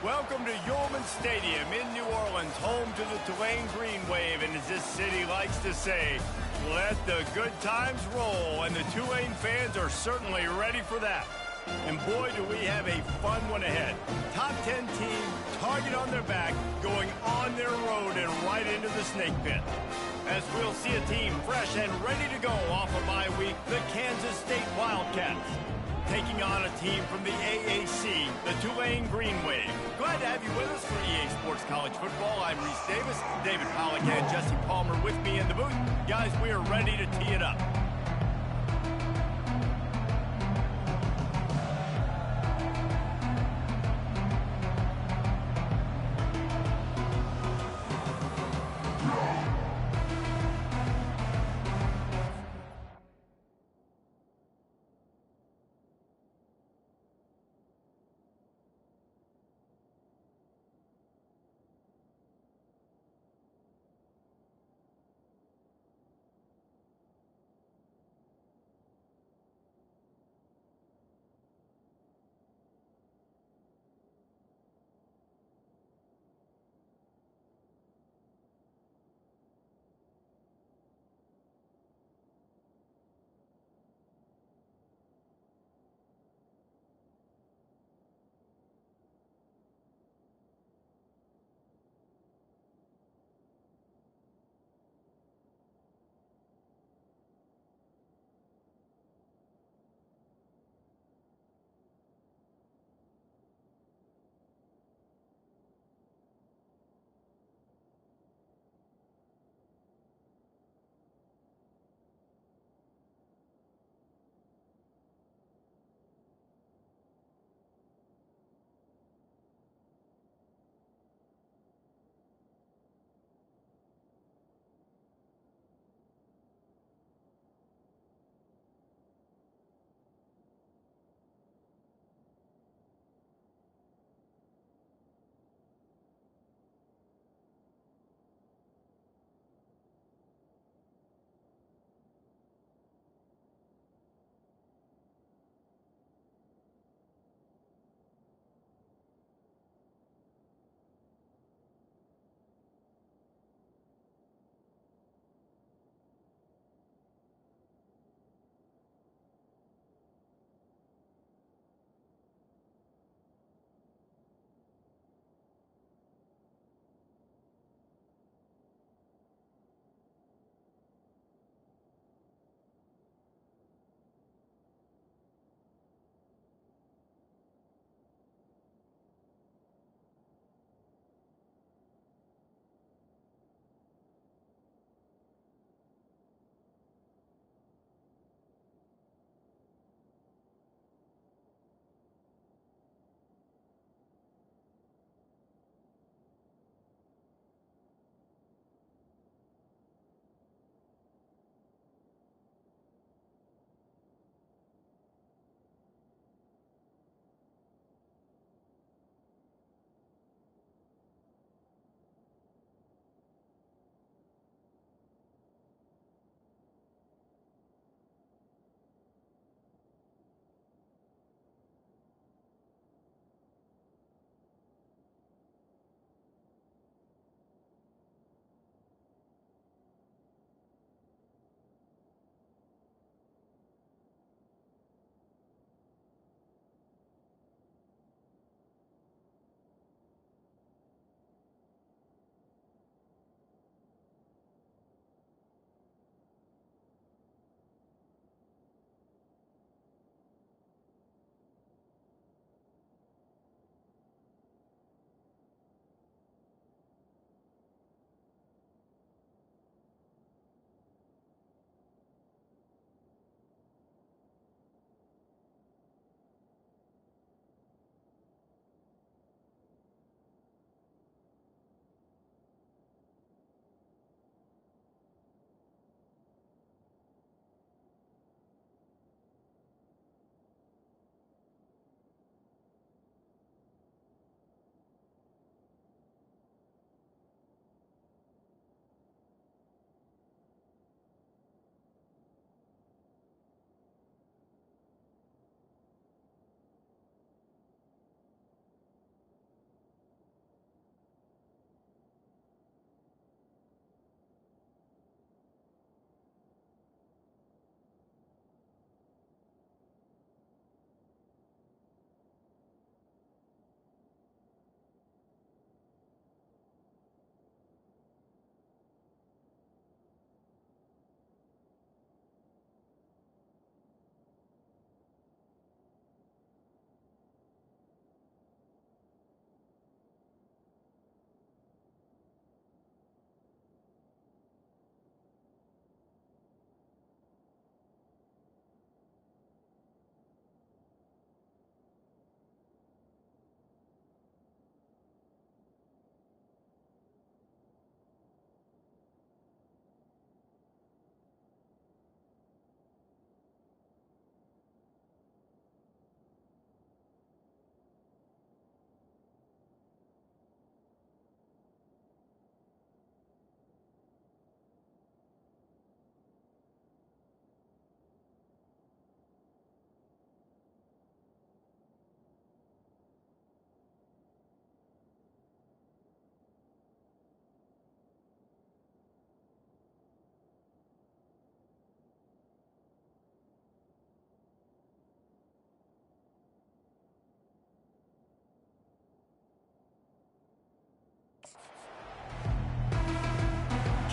Welcome to Yulman Stadium in New Orleans, home to the Tulane Green Wave, and as this city likes to say, let the good times roll, and the Tulane fans are certainly ready for that. And boy, do we have a fun one ahead. Top 10 team, target on their back, going on their road and right into the snake pit. As we'll see a team fresh and ready to go off a bye week, the Kansas State Wildcats. Taking on a team from the AAC, the Tulane Green Wave. Glad to have you with us for EA Sports College Football. I'm Reese Davis, David Pollack and Jesse Palmer with me in the booth. Guys, we are ready to tee it up.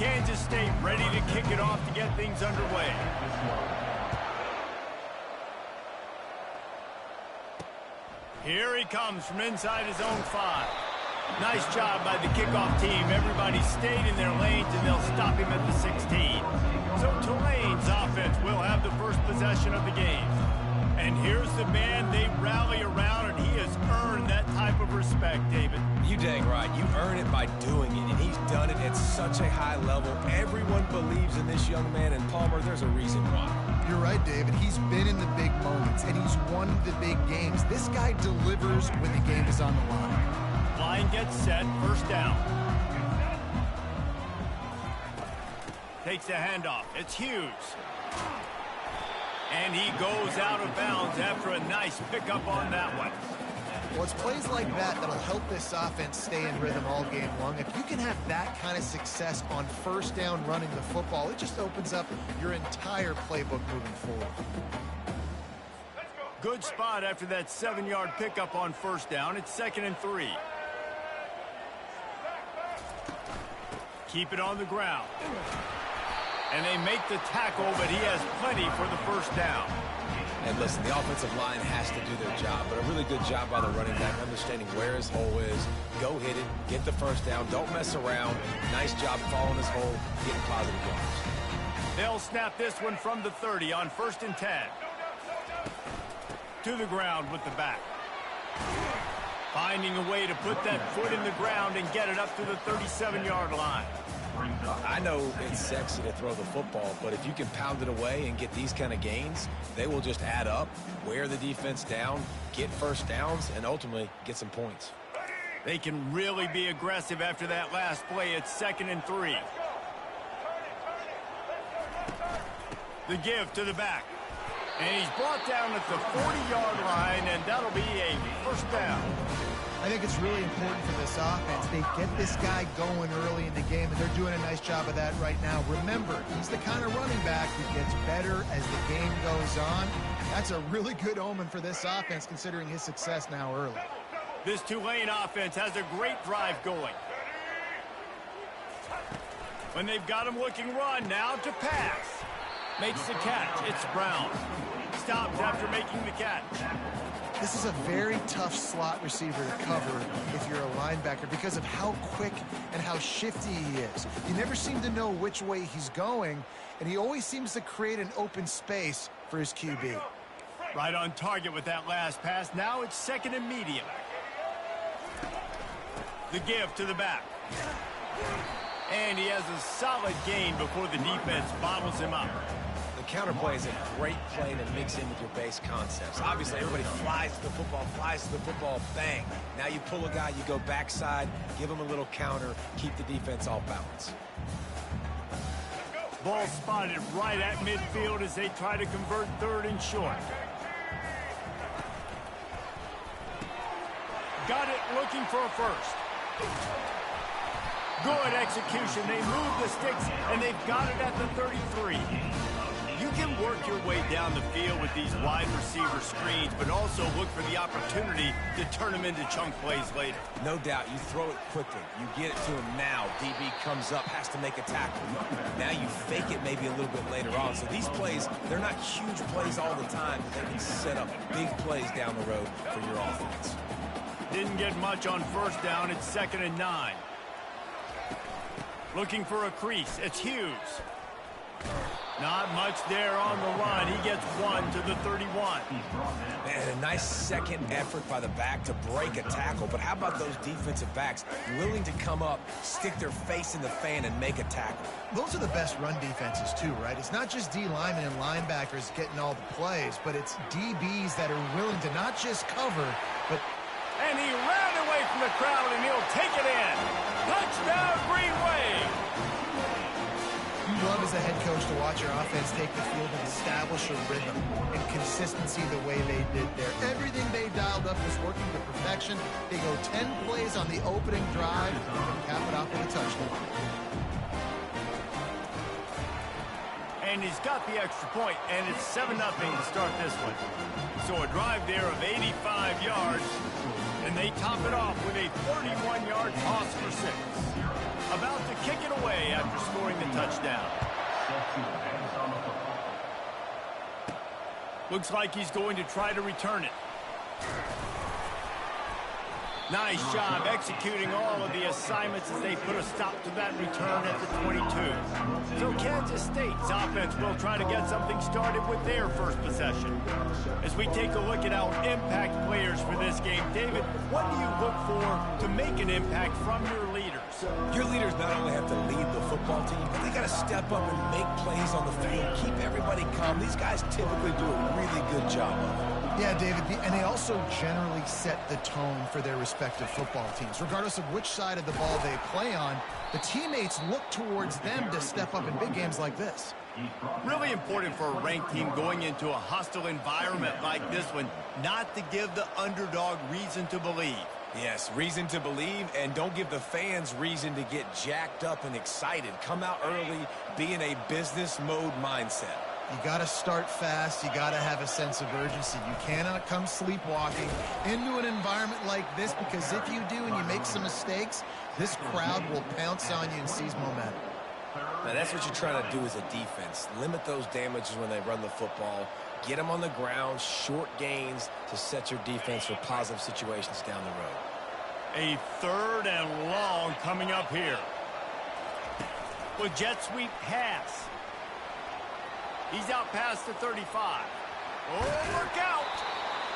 Kansas State ready to kick it off to get things underway. Here he comes from inside his own 5. Nice job by the kickoff team. Everybody stayed in their lanes, and they'll stop him at the 16. So Tulane's offense will have the first possession of the game. And here's the man they rally around, and he has earned that type of respect, David. You dang right. You earn it by doing it, and he's done it at such a high level. Everyone believes in this young man, and Palmer, there's a reason why. You're right, David. He's been in the big moments, and he's won the big games. This guy delivers when the game is on the line. Line gets set, first down. Takes the handoff. It's Hughes. And he goes out of bounds after a nice pickup on that one. Well, it's plays like that that'll help this offense stay in rhythm all game long. If you can have that kind of success on first down running the football, it just opens up your entire playbook moving forward. Good spot after that 7-yard pickup on first down. It's 2nd and 3. Keep it on the ground. And they make the tackle, but he has plenty for the first down. And listen, the offensive line has to do their job, but a really good job by the running back, understanding where his hole is. Go hit it, get the first down, don't mess around. Nice job following his hole, getting positive yards. They'll snap this one from the 30 on 1st and 10. To the ground with the back. Finding a way to put that foot in the ground and get it up to the 37-yard line. I know it's sexy to throw the football, but if you can pound it away and get these kind of gains, they will just add up, wear the defense down, get first downs, and ultimately get some points. They can really be aggressive after that last play. It's 2nd and 3. The give to the back. And he's brought down at the 40-yard line, and that'll be a first down. I think it's really important for this offense. They get this guy going early in the game, and they're doing a nice job of that right now. Remember, he's the kind of running back who gets better as the game goes on. That's a really good omen for this offense, considering his success now early. This Tulane offense has a great drive going. When they've got him looking run, now to pass. Makes the catch. It's Brown. Stopped after making the catch. This is a very tough slot receiver to cover if you're a linebacker because of how quick and how shifty he is. You never seem to know which way he's going, and he always seems to create an open space for his QB. Right on target with that last pass. Now it's 2nd and medium. The give to the back. And he has a solid gain before the defense bottles him up. The counter play is a great play to mix in with your base concepts. Obviously, everybody flies to the football, bang. Now you pull a guy, you go backside, give him a little counter, keep the defense off balance. Ball spotted right at midfield as they try to convert 3rd and short. Got it looking for a first. Good execution. They move the sticks, and they've got it at the 33. You can work your way down the field with these wide receiver screens, but also look for the opportunity to turn them into chunk plays later. No doubt. You throw it quickly. You get it to him now. DB comes up, has to make a tackle. Now you fake it maybe a little bit later on. So these plays, they're not huge plays all the time, but they can set up big plays down the road for your offense. Didn't get much on first down. It's 2nd and 9. Looking for a crease. It's Hughes. Not much there on the run. He gets one to the 31. Man, a nice second effort by the back to break a tackle. But how about those defensive backs willing to come up, stick their face in the fan, and make a tackle? Those are the best run defenses, too, right? It's not just D linemen and linebackers getting all the plays, but it's DBs that are willing to not just cover, but... And he ran away from the crowd, and he'll take it in. Touchdown, Green Wave! You love as a head coach to watch your offense take the field and establish a rhythm and consistency the way they did there. Everything they dialed up was working to perfection. They go 10 plays on the opening drive and cap it off with a touchdown. And he's got the extra point, and it's 7-0 to start this one. So a drive there of 85 yards, and they top it off with a 31-yard toss for 6. About to kick it away after scoring the touchdown. Looks like he's going to try to return it. Nice job executing all of the assignments as they put a stop to that return at the 22. So Kansas State's offense will try to get something started with their first possession. As we take a look at our impact players for this game, David, what do you look for to make an impact from your leaders? Your leaders not only have to lead the football team, but they got to step up and make plays on the field, keep everybody calm. These guys typically do a really good job of it. Yeah, David, and they also generally set the tone for their respective football teams. Regardless of which side of the ball they play on, the teammates look towards them to step up in big games like this. Really important for a ranked team going into a hostile environment like this one, not to give the underdog reason to believe. Yes, reason to believe, and don't give the fans reason to get jacked up and excited. Come out early, be in a business mode mindset. You got to start fast. You got to have a sense of urgency. You cannot come sleepwalking into an environment like this, because if you do and you make some mistakes, this crowd will pounce on you and seize momentum. Now, that's what you're trying to do as a defense. Limit those damages when they run the football. Get them on the ground, short gains to set your defense for positive situations down the road. A 3rd and long coming up here. With jet sweep pass. He's out past the 35. Oh, look out!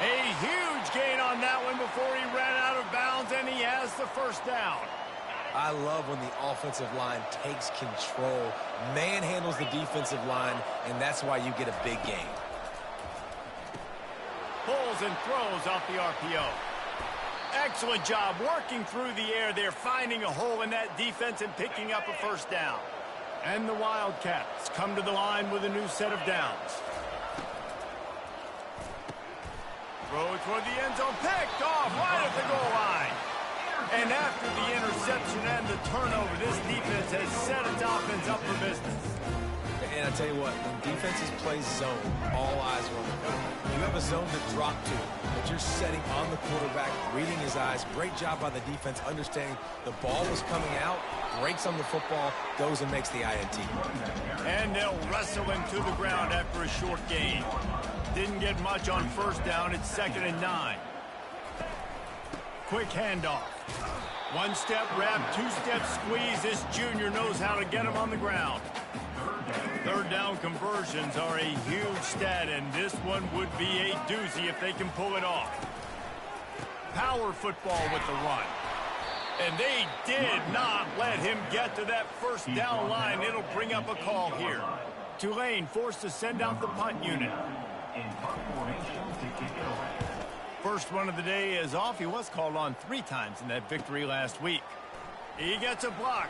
A huge gain on that one before he ran out of bounds, and he has the first down. I love when the offensive line takes control, manhandles the defensive line, and that's why you get a big gain. Pulls and throws off the RPO. Excellent job working through the air there, finding a hole in that defense and picking up a first down. And the Wildcats come to the line with a new set of downs. Throw toward the end zone, picked off right at the goal line. And after the interception and the turnover, this defense has set its offense up for business. And I tell you what, when defenses play zone, all eyes are on the quarterback. You have a zone to drop to, but you're setting on the quarterback, reading his eyes. Great job by the defense, understanding the ball was coming out, breaks on the football, goes and makes the INT. And they'll wrestle him to the ground after a short gain. Didn't get much on first down. It's 2nd and 9. Quick handoff. 1-step wrap, 2-step squeeze. This junior knows how to get him on the ground. 3rd down conversions are a huge stat, and this one would be a doozy if they can pull it off. Power football with the run. And they did not let him get to that first down line. It'll bring up a call here. Tulane forced to send out the punt unit. First one of the day is off. He was called on 3 times in that victory last week. He gets a block.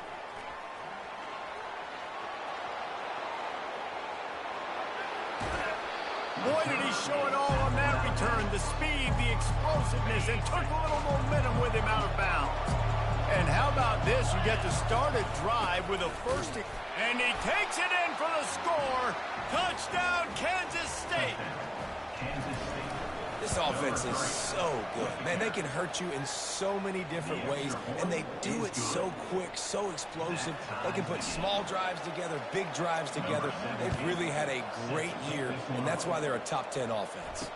Boy, did he show it all on that return. The speed, the explosiveness, and took a little momentum with him out of bounds. And how about this? You get to start a drive with a first, and he takes it in for the score. Touchdown, Kansas State. This offense is so good. Man, they can hurt you in so many different ways, and they do it so quick, so explosive. They can put small drives together, big drives together. They've really had a great year, and that's why they're a top 10 offense.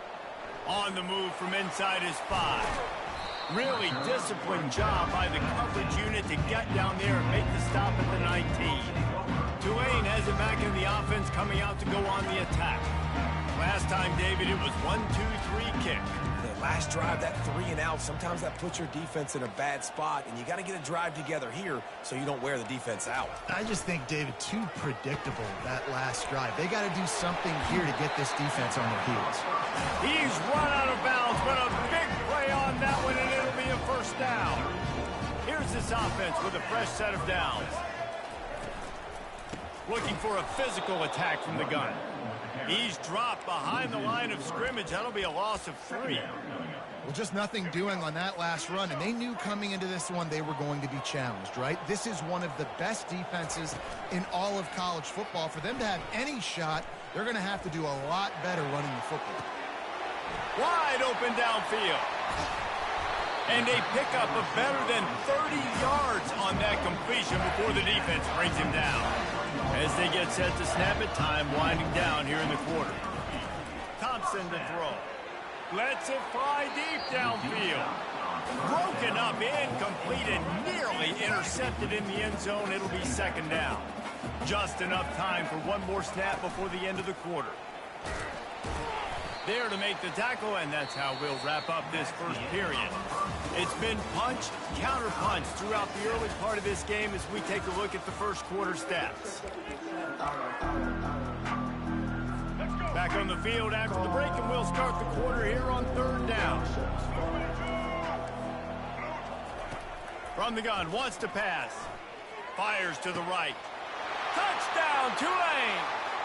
On the move from inside his 5. Really disciplined job by the coverage unit to get down there and make the stop at the 19. Tulane has it back in the offense, coming out to go on the attack. Last time, David, it was 1-2-3 kick. The last drive, that 3 and out, sometimes that puts your defense in a bad spot, and you got to get a drive together here so you don't wear the defense out. I just think, David, too predictable, that last drive. They got to do something here to get this defense on their heels. He's run out of bounds, but a big play on that one, and it'll be a first down. Here's this offense with a fresh set of downs. Looking for a physical attack from the gun. He's dropped behind the line of scrimmage. That'll be a loss of 3. Well, just nothing doing on that last run, and they knew coming into this one they were going to be challenged, right? This is one of the best defenses in all of college football. For them to have any shot, they're going to have to do a lot better running the football. Wide open downfield. And they pick up a better than 30 yards on that completion before the defense brings him down. As they get set to snap it, time winding down here in the quarter. Thompson to throw. Lets it fly deep downfield. Broken up, incomplete, and nearly intercepted in the end zone. It'll be second down. Just enough time for one more snap before the end of the quarter. There to make the tackle, and that's how we'll wrap up this first period. It's been punch, counter-punch throughout the early part of this game as we take a look at the first quarter stats. Back on the field after the break, and we'll start the quarter here on third down. From the gun, wants to pass. Fires to the right. Touchdown, Tulane!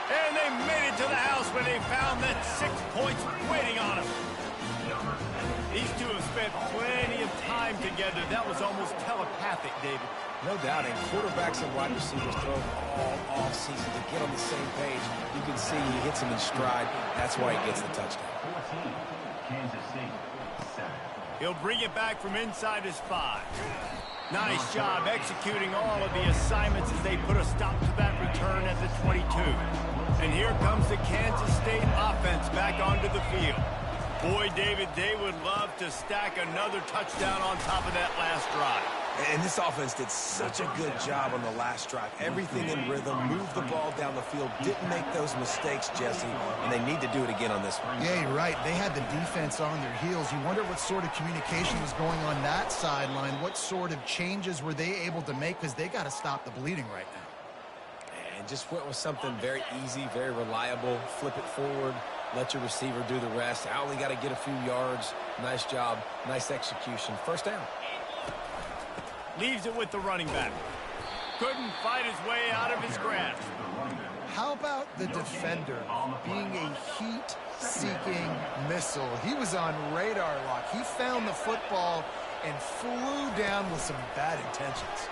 And they made it to the house when they found that 6 points waiting on them. These two have spent plenty of time together. That was almost telepathic, David. No doubt, and quarterbacks and wide receivers throw all off-season to get on the same page. You can see he hits him in stride. That's why he gets the touchdown. He'll bring it back from inside his 5. Nice job executing all of the assignments as they put a stop to that return at the 22. And here comes the Kansas State offense back onto the field. Boy, David, they would love to stack another touchdown on top of that last drive. And this offense did such a good job on the last drive. Everything in rhythm, moved the ball down the field, didn't make those mistakes, Jesse, and they need to do it again on this one. Yeah, you're right. They had the defense on their heels. You wonder what sort of communication was going on that sideline. What sort of changes were they able to make, because they got to stop the bleeding right now. And just went with something very easy, very reliable. Flip it forward, let your receiver do the rest. I only got to get a few yards. Nice job, nice execution. First down. Leaves it with the running back. Couldn't fight his way out of his grasp. How about the defender being a heat-seeking missile? He was on radar lock. He found the football and flew down with some bad intentions.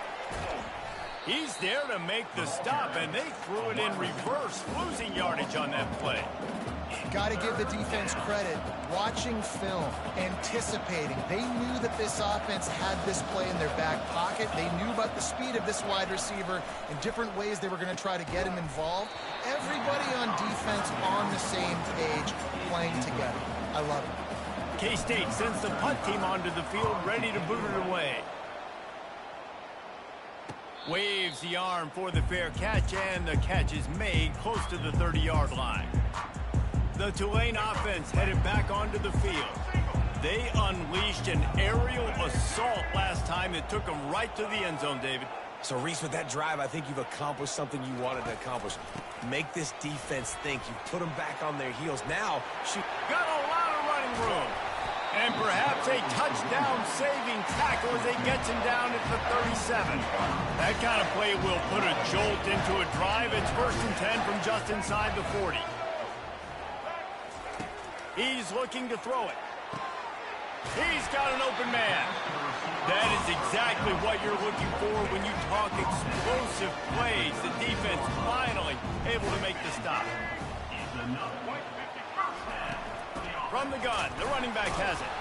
He's there to make the stop, and they threw it in reverse, losing yardage on that play. Got to give the defense credit. Watching film, anticipating. They knew that this offense had this play in their back pocket. They knew about the speed of this wide receiver and different ways they were going to try to get him involved. Everybody on defense on the same page, playing together. I love it. K-State sends the punt team onto the field, ready to boot it away. Waves the arm for the fair catch, and the catch is made close to the 30-yard line. The Tulane offense headed back onto the field. They unleashed an aerial assault last time that took them right to the end zone, David. So, Reese, with that drive, I think you've accomplished something you wanted to accomplish. Make this defense think. You put them back on their heels. Now, shoot. Got a lot of running room. And perhaps a touchdown-saving tackle as they gets him down at the 37. That kind of play will put a jolt into a drive. It's 1st and 10 from just inside the 40. He's looking to throw it. He's got an open man. That is exactly what you're looking for when you talk explosive plays. The defense finally able to make the stop. From the gun, the running back has it.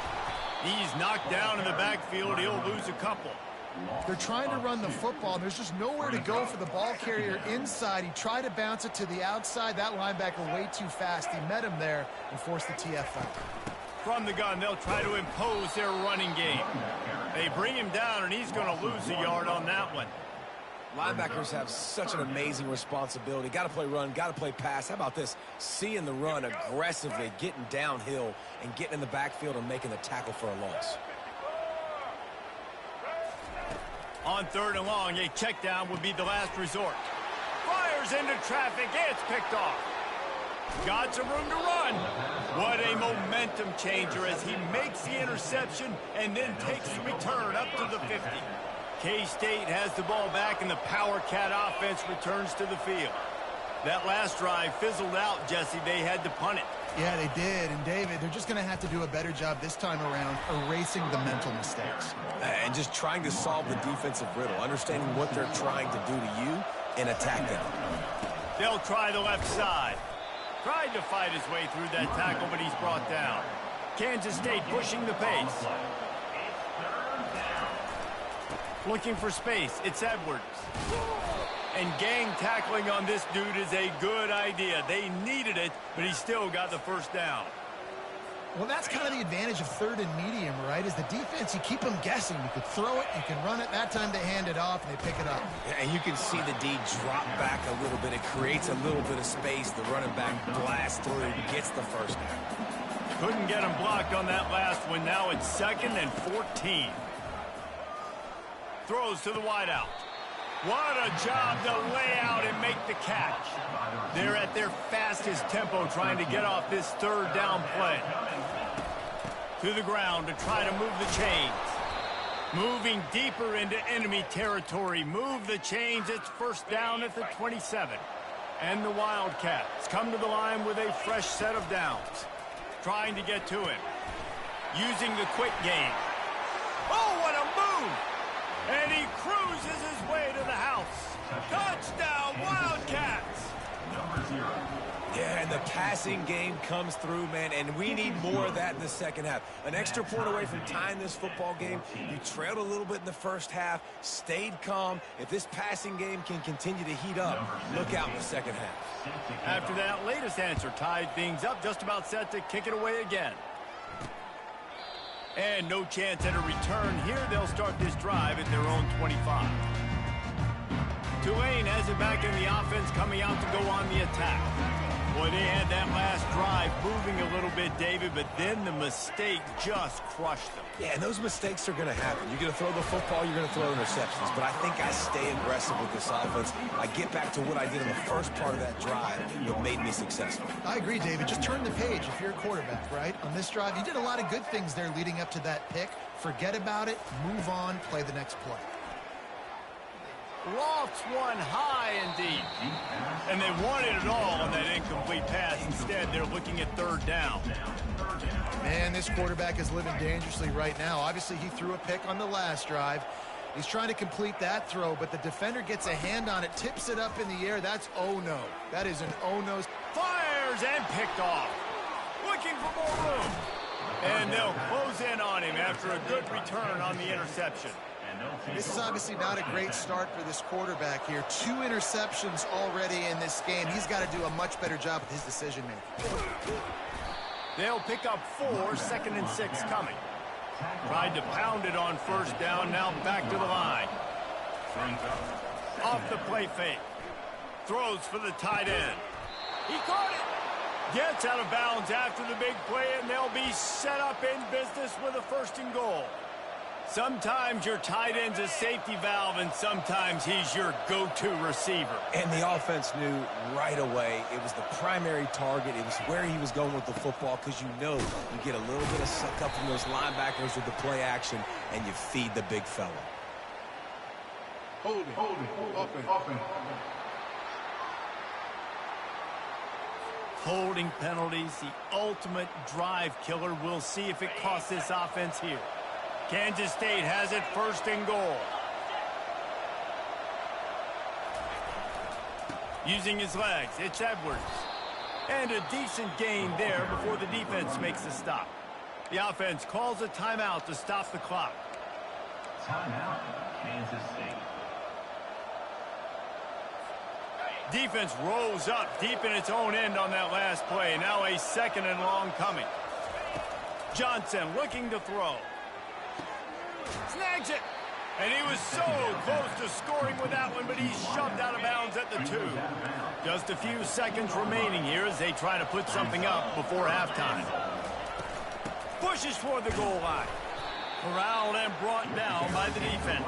He's knocked down in the backfield. He'll lose a couple. They're trying to run the football. There's just nowhere to go for the ball carrier inside. He tried to bounce it to the outside. That linebacker way too fast. He met him there and forced the TFL. From the gun, they'll try to impose their running game. They bring him down, and he's going to lose a yard on that one. Linebackers have such an amazing responsibility. Got to play run, got to play pass. How about this? Seeing the run aggressively, getting downhill, and getting in the backfield and making the tackle for a loss. On 3rd and long, a check down would be the last resort. Fires into traffic. It's picked off. Got some room to run. What a momentum changer as he makes the interception and then takes the return up to the 50. K-State has the ball back, and the Power Cat offense returns to the field. That last drive fizzled out, Jesse. They had to punt it. Yeah, they did. And, David, they're just going to have to do a better job this time around erasing the mental mistakes. And just trying to solve the defensive riddle, understanding what they're trying to do to you and attack them. They'll try the left side. Tried to fight his way through that tackle, but he's brought down. Kansas State pushing the pace. Looking for space. It's Edwards. And gang tackling on this dude is a good idea. They needed it, but he still got the first down. Well, that's kind of the advantage of third and medium, right? Is the defense, you keep them guessing. You could throw it, you can run it. That time they hand it off and they pick it up. Yeah, and you can see the D drop back a little bit. It creates a little bit of space. The running back blasts through and gets the first down. Couldn't get him blocked on that last one. Now it's 2nd and 14. Throws to the wideout. What a job to lay out and make the catch. They're at their fastest tempo trying to get off this third down play. To the ground to try to move the chains. Moving deeper into enemy territory. Move the chains. It's first down at the 27. And the Wildcats come to the line with a fresh set of downs. Trying to get to him. Using the quick game. Oh, what a move! And he cruises his way to the house. Touchdown, Wildcats! Yeah, and the passing game comes through, man, and we need more of that in the second half. An extra point away from tying this football game. You trailed a little bit in the first half, stayed calm. If this passing game can continue to heat up, look out in the second half. After that latest answer tied things up, just about set to kick it away again. And no chance at a return here. They'll start this drive at their own 25. Tulane has it back in the offense, coming out to go on the attack. Boy, they had that last drive moving a little bit, David, but then the mistake just crushed them. Yeah, and those mistakes are going to happen. You're going to throw the football, you're going to throw interceptions. But I think I stay aggressive with this offense. I get back to what I did in the first part of that drive that made me successful. I agree, David. Just turn the page if you're a quarterback, right? On this drive, you did a lot of good things there leading up to that pick. Forget about it, move on, play the next play. Lofts one high and deep. And they wanted it all on that incomplete pass. Instead, they're looking at third down. Man, this quarterback is living dangerously right now. Obviously, he threw a pick on the last drive. He's trying to complete that throw, but the defender gets a hand on it, tips it up in the air. That's oh-no. That is an oh-no. Fires and picked off. Looking for more room. And they'll close in on him after a good return on the interception. This is obviously not a great start for this quarterback here. 2 interceptions already in this game. He's got to do a much better job with his decision-making. They'll pick up 4, 2nd and 6 coming. Tried to pound it on first down, now back to the line. Off the play fake. Throws for the tight end. He caught it. Gets out of bounds after the big play, and they'll be set up in business with a 1st and goal. Sometimes your tight end's a safety valve, and sometimes he's your go-to receiver. And the offense knew right away it was the primary target. It was where he was going with the football, because you know you get a little bit of suck up from those linebackers with the play action, and you feed the big fella. Holding penalties, the ultimate drive killer. We'll see if it costs this offense here. Kansas State has it 1st and goal. Using his legs, it's Edwards. And a decent gain there before the defense makes the stop. The offense calls a timeout to stop the clock. Timeout, Kansas State. Defense rose up deep in its own end on that last play. Now a 2nd and long coming. Johnson looking to throw. Snags it. And he was so close to scoring with that one, but he's shoved out of bounds at the 2. Just a few seconds remaining here as they try to put something up before halftime. Pushes toward the goal line. Corralled and brought down by the defense.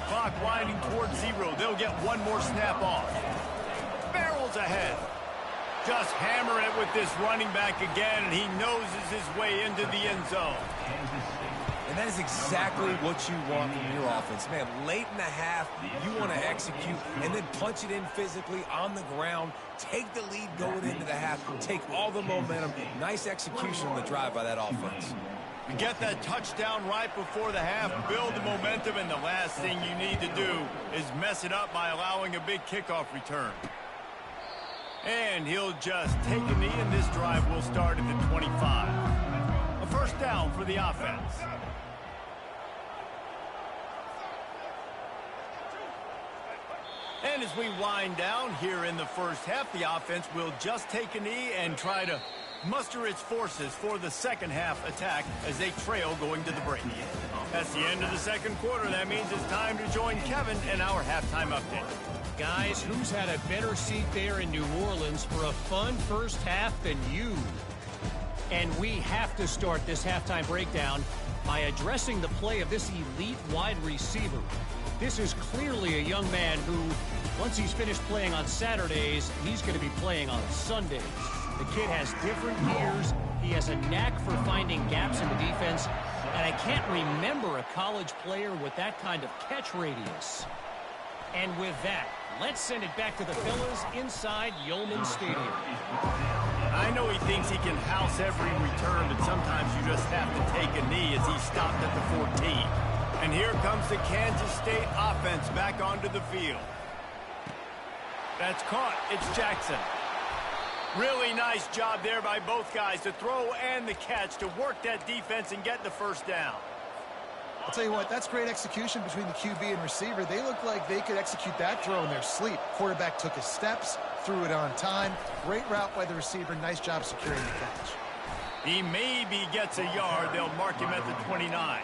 Clock winding towards 0. They'll get one more snap off. Barrels ahead. Just hammer it with this running back again, and he noses his way into the end zone. And that is exactly what you want from your offense. Man, late in the half, you want to execute and then punch it in physically on the ground. Take the lead going into the half. Take all the momentum. Nice execution on the drive by that offense. You get that touchdown right before the half, build the momentum, and the last thing you need to do is mess it up by allowing a big kickoff return. And he'll just take a knee, and this drive will start at the 25. A 1st down for the offense. And as we wind down here in the first half, the offense will just take a knee and try to muster its forces for the second half attack as they trail going to the break. That's the end of the second quarter. That means it's time to join Kevin in our halftime update. Guys, who's had a better seat there in New Orleans for a fun first half than you? And we have to start this halftime breakdown by addressing the play of this elite wide receiver. This is clearly a young man who, once he's finished playing on Saturdays, he's going to be playing on Sundays. The kid has different gears. He has a knack for finding gaps in the defense. And I can't remember a college player with that kind of catch radius. And with that, let's send it back to the fellas inside Yeoman Stadium. I know he thinks he can house every return, but sometimes you just have to take a knee as he stopped at the 14. And here comes the Kansas State offense back onto the field. That's caught. It's Jackson. Really nice job there by both guys, the throw and the catch, to work that defense and get the first down. I'll tell you what, that's great execution between the QB and receiver. They look like they could execute that throw in their sleep. Quarterback took his steps, threw it on time. Great route by the receiver. Nice job securing the catch. He maybe gets a yard. They'll mark him at the 29.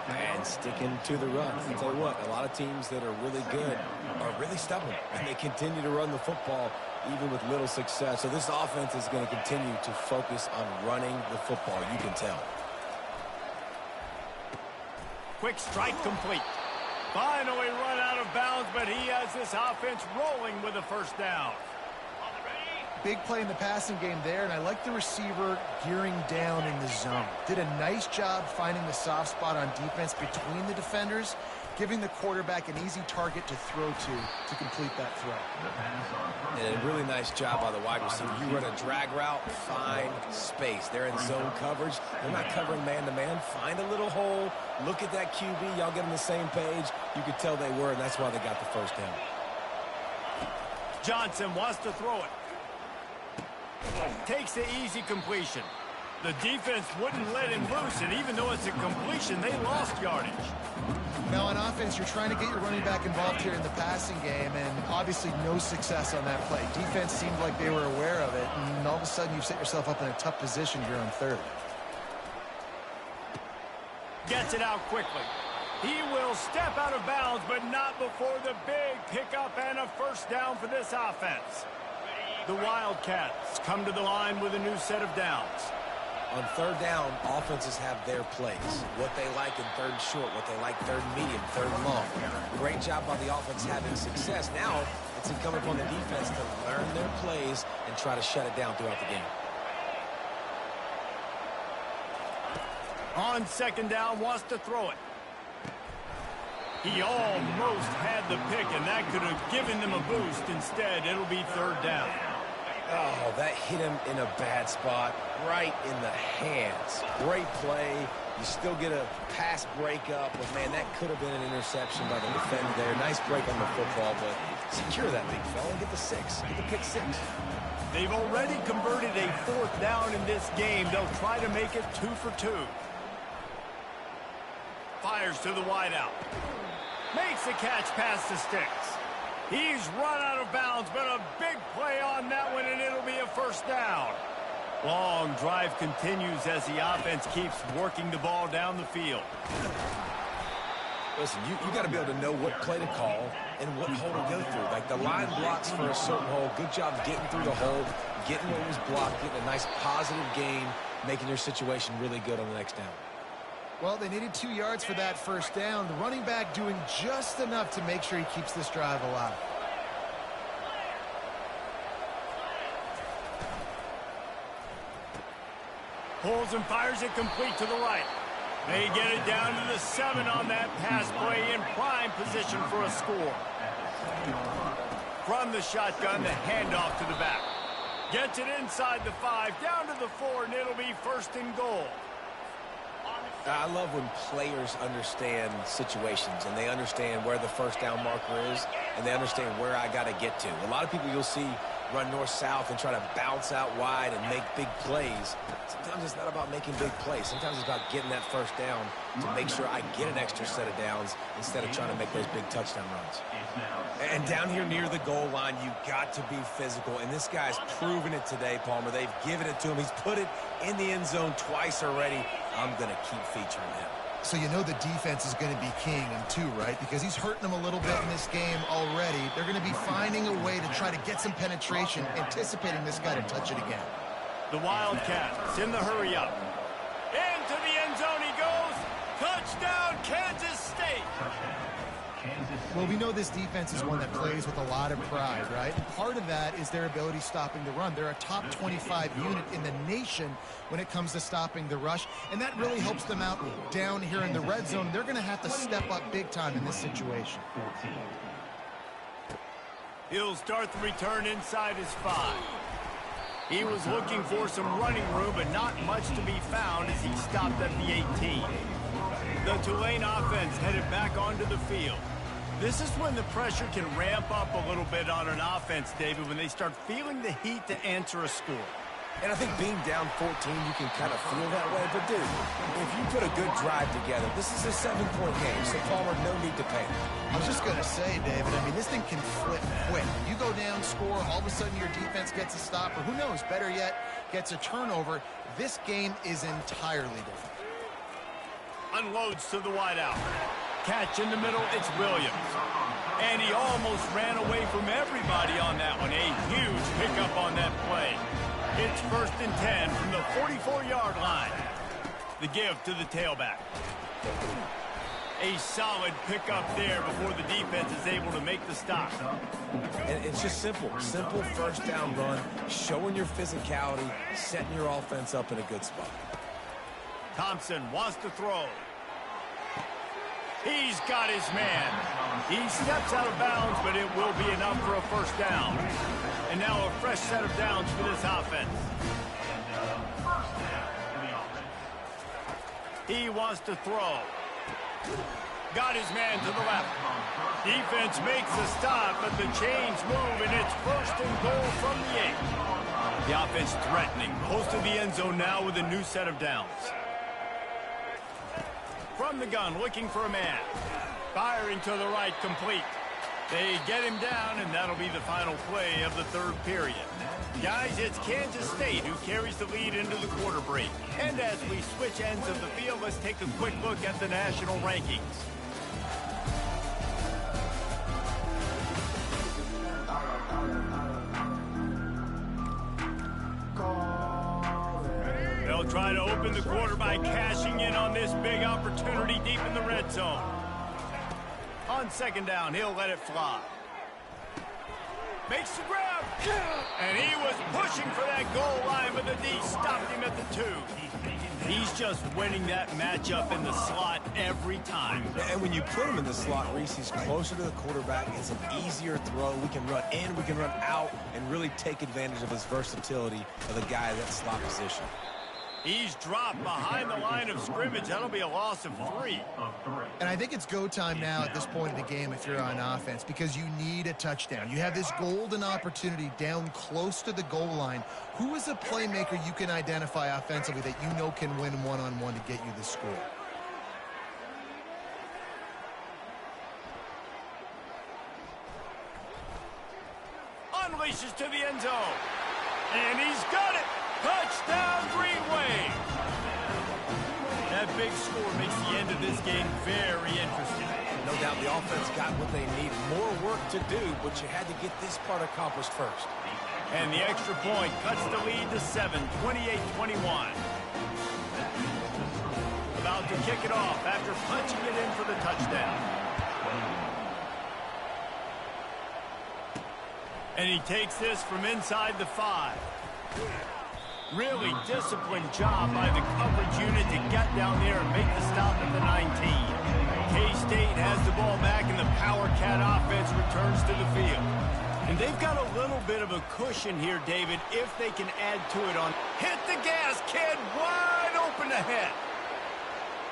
And sticking to the run. I'll tell you what, a lot of teams that are really good are really stubborn, and they continue to run the football even with little success. So this offense is going to continue to focus on running the football. You can tell. Quick strike complete. Finally run out of bounds, but he has this offense rolling with a first down. Big play in the passing game there, and I like the receiver gearing down in the zone. Did a nice job finding the soft spot on defense between the defenders, giving the quarterback an easy target to throw to complete that throw. And a really nice job by the wide receiver. You run a drag route, find space. They're in zone coverage. They're not covering man-to-man. Find a little hole. Look at that QB. Y'all get on the same page. You could tell they were, and that's why they got the first down. Johnson wants to throw it. Takes the easy completion. The defense wouldn't let him loose, and even though it's a completion, they lost yardage. Now on offense, you're trying to get your running back involved here in the passing game, and obviously no success on that play. Defense seemed like they were aware of it, and all of a sudden you've set yourself up in a tough position here on third. Gets it out quickly. He will step out of bounds, but not before the big pickup and a first down for this offense. The Wildcats come to the line with a new set of downs. On third down, offenses have their plays. What they like in third and short, what they like third and medium, third and long. Great job by the offense having success. Now it's incumbent upon the defense to learn their plays and try to shut it down throughout the game. On second down, wants to throw it. He almost had the pick, and that could have given them a boost. Instead, it'll be third down. Oh, that hit him in a bad spot, right in the hands. Great play. You still get a pass breakup, but, man, that could have been an interception by the defender there. Nice break on the football, but secure that big fella and get the six. Get the pick six. They've already converted a fourth down in this game. They'll try to make it 2 for 2. Fires to the wideout. Makes the catch past the sticks. He's run out of bounds, but a big play on that one, and it'll be a first down. Long drive continues as the offense keeps working the ball down the field. Listen, you got to be able to know what play to call and what hole to go through. Like the line blocks for a certain hole. Good job getting through the hole, getting what was blocked, getting a nice positive gain, making your situation really good on the next down. Well, they needed 2 yards for that first down. The running back doing just enough to make sure he keeps this drive alive. Pulls and fires it complete to the right. They get it down to the 7 on that pass play, in prime position for a score. From the shotgun, the handoff to the back. Gets it inside the 5, down to the 4, and it'll be first and goal. I love when players understand situations and they understand where the first down marker is and they understand where I got to get to. A lot of people you'll see run north-south and try to bounce out wide and make big plays. Sometimes it's not about making big plays. Sometimes it's about getting that first down to make sure I get an extra set of downs instead of trying to make those big touchdown runs. And down here near the goal line, you got to be physical. And this guy's proven it today, Palmer. They've given it to him. He's put it in the end zone twice already. I'm going to keep featuring him. So you know the defense is going to be keying him too, right? Because he's hurting them a little bit in this game already. They're going to be finding a way to try to get some penetration, anticipating this guy to touch it again. The Wildcats in the hurry up. Into the end zone he goes. Touchdown, Kansas State. Well, we know this defense is one that plays with a lot of pride, right? And part of that is their ability stopping the run. They're a top 25 unit in the nation when it comes to stopping the rush, and that really helps them out down here in the red zone. They're going to have to step up big time in this situation. He'll start the return inside his 5. He was looking for some running room, but not much to be found as he stopped at the 18. The Tulane offense headed back onto the field. This is when the pressure can ramp up a little bit on an offense, David, when they start feeling the heat to answer a score. And I think being down 14, you can kind of feel that way. But, dude, if you put a good drive together, this is a 7-point game, so Palmer, no need to panic. I was just going to say, David, I mean, this thing can flip quick. You go down, score, all of a sudden your defense gets a stop, or who knows, better yet, gets a turnover. This game is entirely different. Unloads to the wideout. Catch in the middle, it's Williams. And he almost ran away from everybody on that one. A huge pickup on that play. It's 1st and 10 from the 44-yard line. The give to the tailback. A solid pickup there before the defense is able to make the stop. And it's just simple. Simple first down run, showing your physicality, setting your offense up in a good spot. Thompson wants to throw. He's got his man. He steps out of bounds, but it will be enough for a first down. And now a fresh set of downs for this offense. He wants to throw. Got his man to the left. Defense makes a stop, but the chains move, and it's 1st and goal from the 8. The offense threatening. Close to the end zone now with a new set of downs. From the gun, looking for a man. Firing to the right, complete. They get him down, and that'll be the final play of the 3rd period. Guys, it's Kansas State who carries the lead into the quarter break. And as we switch ends of the field, let's take a quick look at the national rankings. They'll try to open the quarter by cashing in on this big opportunity deep in the red zone. On 2nd down, he'll let it fly. Makes the grab. And he was pushing for that goal line, but the D stopped him at the 2. He's just winning that matchup in the slot every time. And when you put him in the slot, Reese, he's closer to the quarterback. It's an easier throw. We can run in, we can run out, and really take advantage of his versatility of the guy in that slot position. He's dropped behind the line of scrimmage. That'll be a loss of 3. And I think it's go time now at this point in the game if you're on offense, because you need a touchdown. You have this golden opportunity down close to the goal line. Who is a playmaker you can identify offensively that you know can win one-on-one to get you the score? Unleashes to the end zone. And he's got it. Touchdown, Green Wave. That big score makes the end of this game very interesting. No doubt the offense got what they need. More work to do, but you had to get this part accomplished first. And the extra point cuts the lead to 7, 28-21. About to kick it off after punching it in for the touchdown. And he takes this from inside the 5. Really disciplined job by the coverage unit to get down there and make the stop at the 19. K-State has the ball back, and the Power Cat offense returns to the field. And they've got a little bit of a cushion here, David, if they can add to it on. Hit the gas, kid, wide open ahead.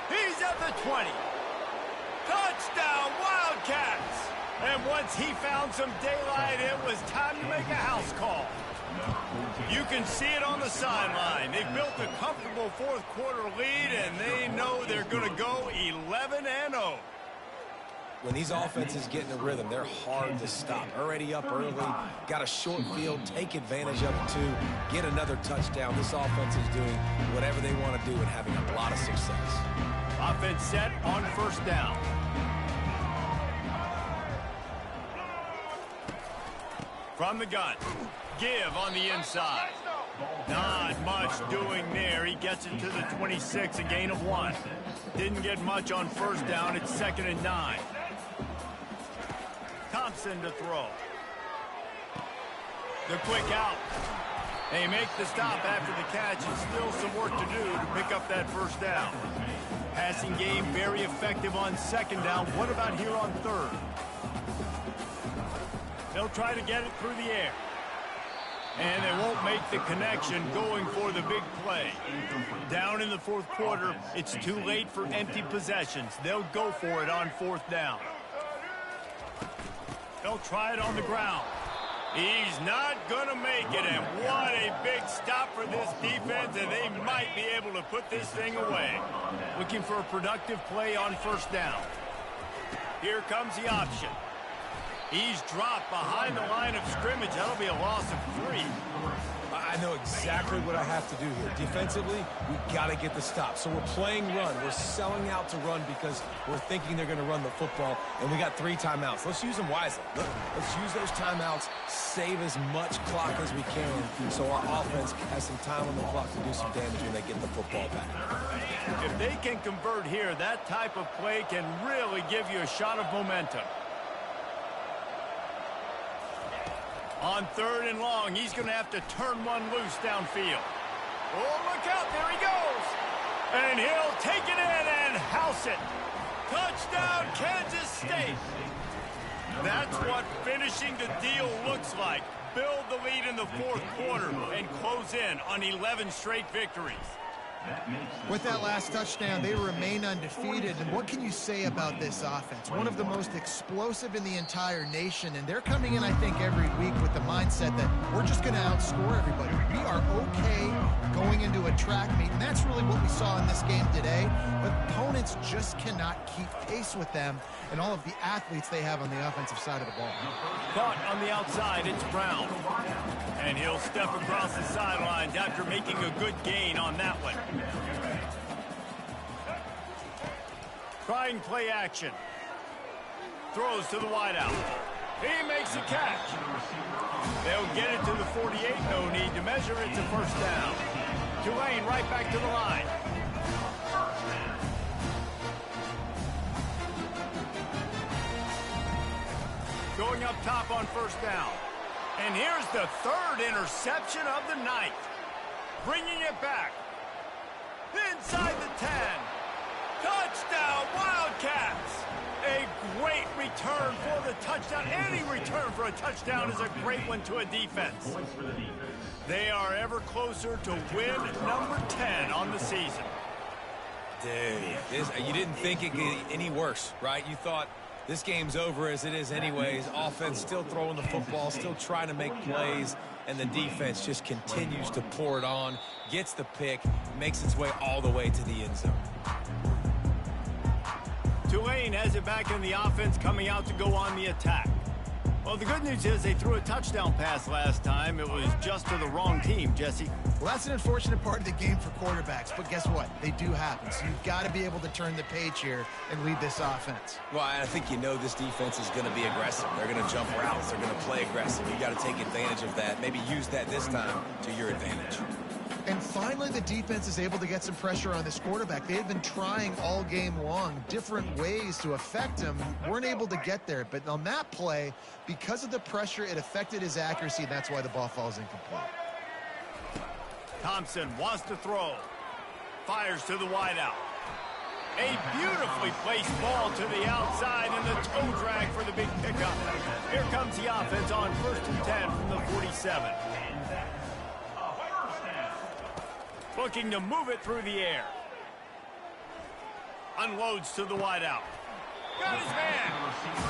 He's at the 20. Touchdown, Wildcats. And once he found some daylight, it was time to make a house call. You can see it on the sideline. They've built a comfortable fourth quarter lead, and they know they're going to go 11-0. When these offenses get in a rhythm, they're hard to stop. Already up early, got a short field, take advantage of it too, get another touchdown. This offense is doing whatever they want to do and having a lot of success. Offense set on first down. From the gun, give on the inside. Not much doing there. He gets it to the 26, a gain of 1. Didn't get much on first down. It's 2nd and 9. Thompson to throw. The quick out. They make the stop after the catch, and still some work to do to pick up that first down. Passing game very effective on 2nd down. What about here on 3rd? They'll try to get it through the air. And they won't make the connection going for the big play. Down in the fourth quarter, it's too late for empty possessions. They'll go for it on 4th down. They'll try it on the ground. He's not going to make it, and what a big stop for this defense, and they might be able to put this thing away. Looking for a productive play on 1st down. Here comes the option. He's dropped behind the line of scrimmage. That'll be a loss of 3. I know exactly what I have to do here. Defensively, we've got to get the stop. So we're playing run. We're selling out to run because we're thinking they're going to run the football, and we got 3 timeouts. Let's use them wisely. Let's use those timeouts, save as much clock as we can so our offense has some time on the clock to do some damage when they get the football back. If they can convert here, that type of play can really give you a shot of momentum. On 3rd and long, he's going to have to turn one loose downfield. Oh, look out, there he goes. And he'll take it in and house it. Touchdown, Kansas State. That's what finishing the deal looks like. Build the lead in the fourth quarter and close in on 11 straight victories. With that last touchdown, they remain undefeated. And what can you say about this offense? One of the most explosive in the entire nation. And they're coming in, I think, every week with the mindset that we're just going to outscore everybody. We are okay going into a track meet. And that's really what we saw in this game today. But opponents just cannot keep pace with them and all of the athletes they have on the offensive side of the ball. Caught on the outside, it's Brown. And he'll step across the sidelines after making a good gain on that one. Trying play action. Throws to the wideout. He makes a catch. They'll get it to the 48. No need to measure. It's a first down. Tulane right back to the line. Going up top on first down. And here's the 3rd interception of the night. Bringing it back. Inside the 10. Touchdown, Wildcats. A great return for the touchdown. Any return for a touchdown is a great one to a defense. They are ever closer to win number 10 on the season. Dude, you didn't think it could get any worse, right? You thought this game's over as it is anyways. Offense still throwing the football, still trying to make plays, and the defense just continues to pour it on, gets the pick, makes its way all the way to the end zone. Tulane has it back in the offense, coming out to go on the attack. Well, the good news is they threw a touchdown pass last time. It was just to the wrong team, Jesse. Well, that's an unfortunate part of the game for quarterbacks, but guess what? They do happen. So you've got to be able to turn the page here and lead this offense. Well, I think you know this defense is going to be aggressive. They're going to jump routes. They're going to play aggressive. You've got to take advantage of that. Maybe use that this time to your advantage. And finally, the defense is able to get some pressure on this quarterback. They had been trying all game long different ways to affect him. Weren't able to get there. But on that play, because of the pressure, it affected his accuracy. And that's why the ball falls incomplete. Thompson wants to throw. Fires to the wideout. A beautifully placed ball to the outside and the toe drag for the big pickup. Here comes the offense on 1st and 10 from the 47. Looking to move it through the air. Unloads to the wideout. Got his man.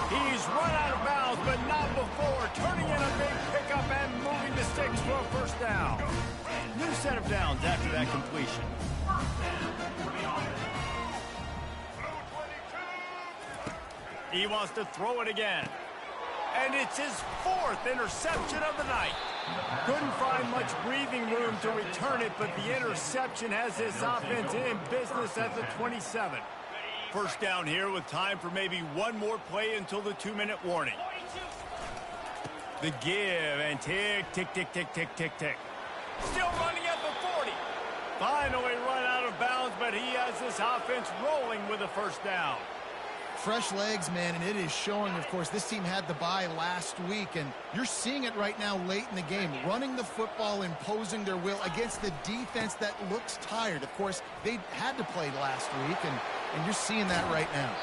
He's run out of bounds, but not before. Turning in a big pickup and moving the sticks for a first down. New set of downs after that completion. He wants to throw it again. And it's his 4th interception of the night. Couldn't find much breathing room to return it, but the interception has this offense in business at the 27. First down here with time for maybe one more play until the 2-minute warning. The give and tick, tick, tick, tick, tick, tick, tick. Still running at the 40. Finally run out of bounds, but he has this offense rolling with a first down. Fresh legs, man, and it is showing. Of course, this team had the bye last week, and you're seeing it right now late in the game. Running the football, imposing their will against the defense that looks tired. Of course, they had to play last week, and you're seeing that right now.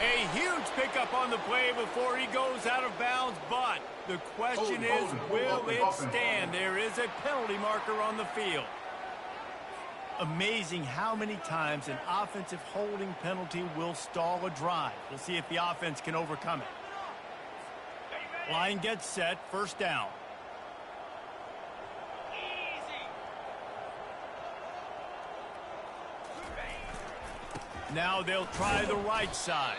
A huge pickup on the play before he goes out of bounds, but the question is, will it stand? There is a penalty marker on the field. Amazing how many times an offensive holding penalty will stall a drive. We'll see if the offense can overcome it. Line gets set, first down. Now they'll try the right side.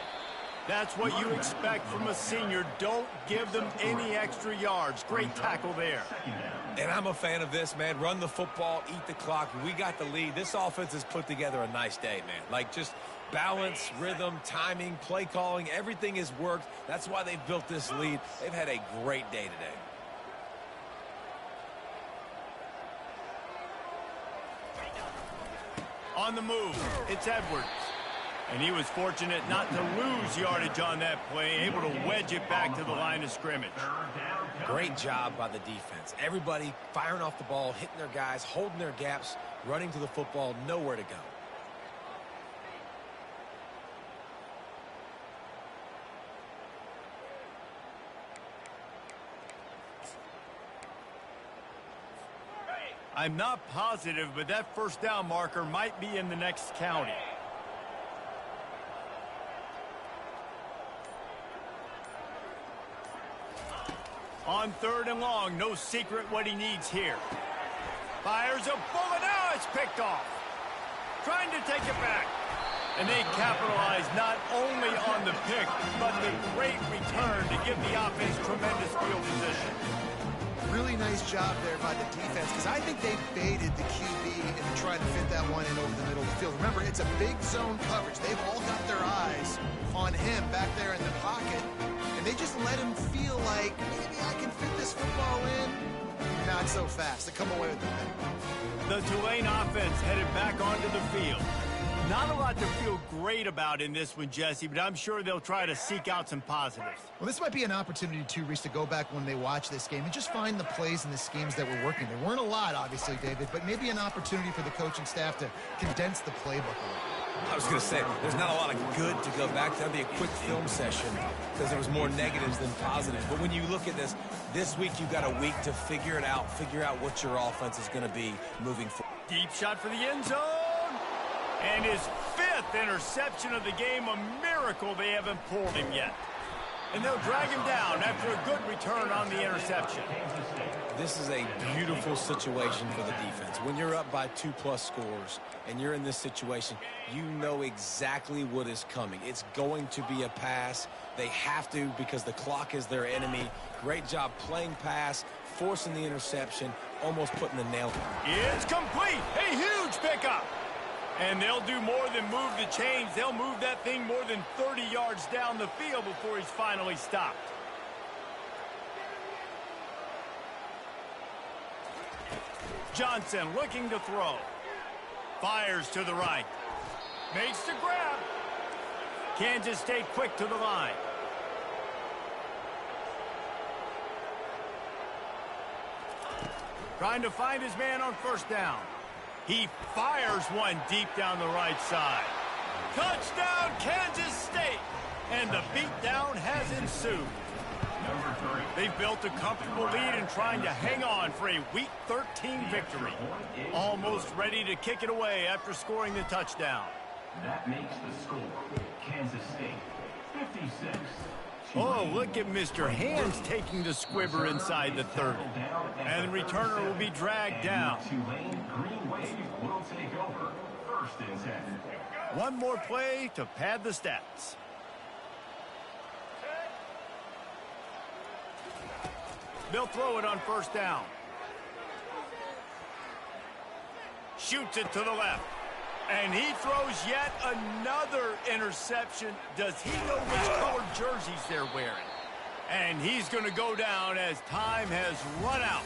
That's what you expect from a senior. Don't give them any extra yards. Great tackle there. And I'm a fan of this, man. Run the football, eat the clock. We got the lead. This offense has put together a nice day, man. Like, just balance, rhythm, timing, play calling, everything has worked. That's why they've built this lead. They've had a great day today. On the move, it's Edwards. And he was fortunate not to lose yardage on that play, able to wedge it back to the line of scrimmage. Great job by the defense. Everybody firing off the ball, hitting their guys, holding their gaps, running to the football, nowhere to go. I'm not positive, but that first down marker might be in the next county. On 3rd and long, no secret what he needs here. Fires a bullet. Now it's picked off. Trying to take it back. And they capitalize not only on the pick, but the great return to give the offense tremendous field position. Really nice job there by the defense, because I think they baited the QB and tried to fit that one in over the middle of the field. Remember, it's a big zone coverage. They've all got their eyes on him back there in the pocket, and they just let him feel like, maybe I can fit this football in. Not so fast. They come away with the pick. The Tulane offense headed back onto the field. Not a lot to feel great about in this one, Jesse, but I'm sure they'll try to seek out some positives. Well, this might be an opportunity, too, Reese, to go back when they watch this game and just find the plays and the schemes that were working. There weren't a lot, obviously, David, but maybe an opportunity for the coaching staff to condense the playbook a little. I was going to say, there's not a lot of good to go back to. That'd be a quick film session because there was more negatives than positives. But when you look at this week you've got a week to figure it out, figure out what your offense is going to be moving forward. Deep shot for the end zone. And his 5th interception of the game, a miracle they haven't pulled him yet. And they'll drag him down after a good return on the interception. This is a beautiful situation for the defense. When you're up by 2+ scores and you're in this situation, you know exactly what is coming. It's going to be a pass. They have to because the clock is their enemy. Great job playing pass, forcing the interception, almost putting the nail. It's complete. A huge pickup. And they'll do more than move the chains. They'll move that thing more than 30 yards down the field before he's finally stopped. Johnson looking to throw. Fires to the right. Makes the grab. Kansas State quick to the line. Trying to find his man on first down. He fires one deep down the right side. Touchdown, Kansas State. And the beatdown has ensued. They've built a comfortable lead and trying to hang on for a Week 13 victory. Almost ready to kick it away after scoring the touchdown. That makes the score Kansas State 56. Oh, look at Mr. Hands taking the squibber inside the 30. And the returner will be dragged down. Tulane Green Wave will take over. First and 10. One more play to pad the stats. They'll throw it on first down. Shoots it to the left. And he throws yet another interception. Does he know which colored jerseys they're wearing? And he's going to go down as time has run out.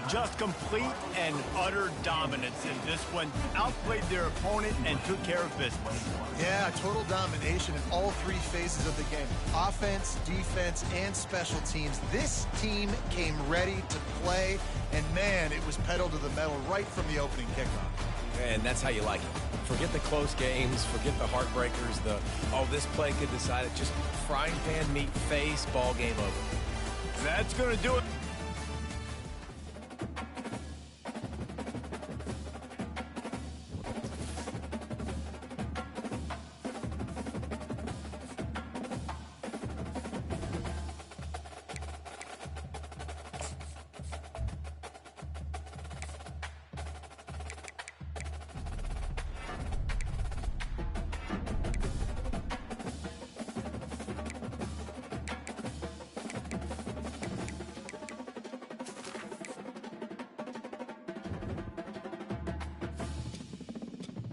Just complete and utter dominance in this one. Outplayed their opponent and took care of business. Yeah, total domination in all three phases of the game. Offense, defense, and special teams. This team came ready to play, and man, it was pedal to the metal right from the opening kickoff. And that's how you like it. Forget the close games, forget the heartbreakers, this play could decide it. Just frying pan meat face, ball game over. That's going to do it.